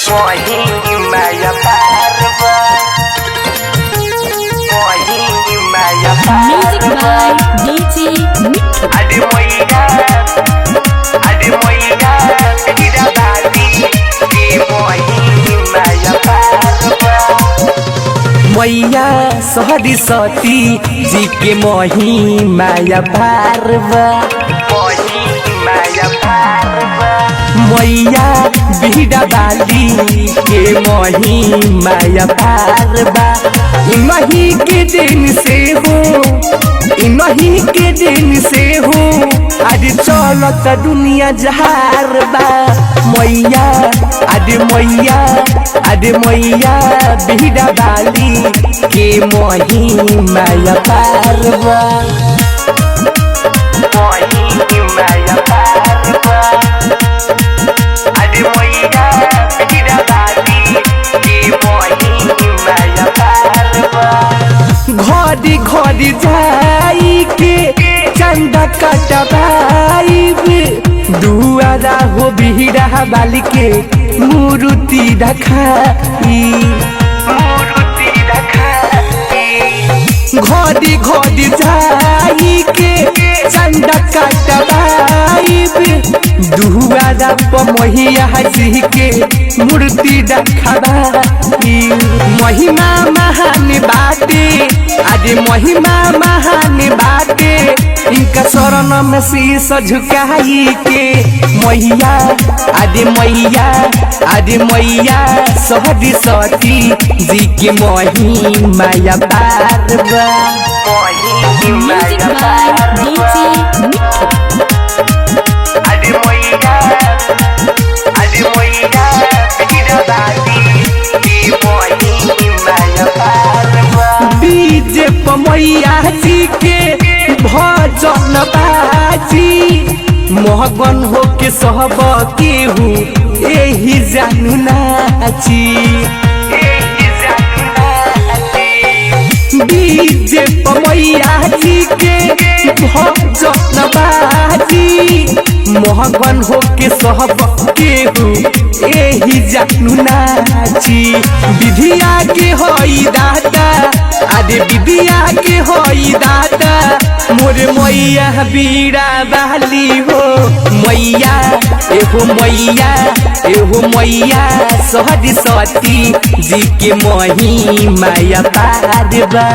महिमाया पारवा महिमाया Music Parwa by DJ Mithu. अरे मैया हीरा बाती के महिमाया पारवा मैया सहरी सती जी के महिमाया पारवा महिमाया पारवा मैया बीड़ा बाली के महिमाया पारवा इन्हीं के दिन से हो इन्हीं के दिन से हो आज चलत दुनिया जहार बा मैया अरे मैया बीड़ा बाली के महिमाया पारवा महिमाया पारवा अरे मैया बीड़ा बाली के महिमाया पारवा घड़ी घड़ी जाई के चंदा कटवाईब दुआरा हो बीड़ा बाली के मूर्ति रखाई घड़ी घड़ी जाई के चंदा कटवाईब दुआरा पर मैया जी के मूर्ति रखवाई महिमा महान बाटे अरे महिमा महान बाटे इनका शरण में शीश झुकाई के मैया अरे मैया सहरी सती जी के महिमाया Parwa Music by DJ Mithu. अरे मैया हीरा बाती के महिमाया पारवा डीजे पर मैया जी के भजन बाजी मोहगन हो के सब केहू एही जानू नाची डीजे पर मैया जी के भजन बाजी मोहगन हो के सब केहू एही जानू नाची विधिया के होई दाता अरे विधिया के होई दाता मोर मैया बीड़ा बाली हो मैया एहो मैया सहरी सती जी के महिमाया पारवा।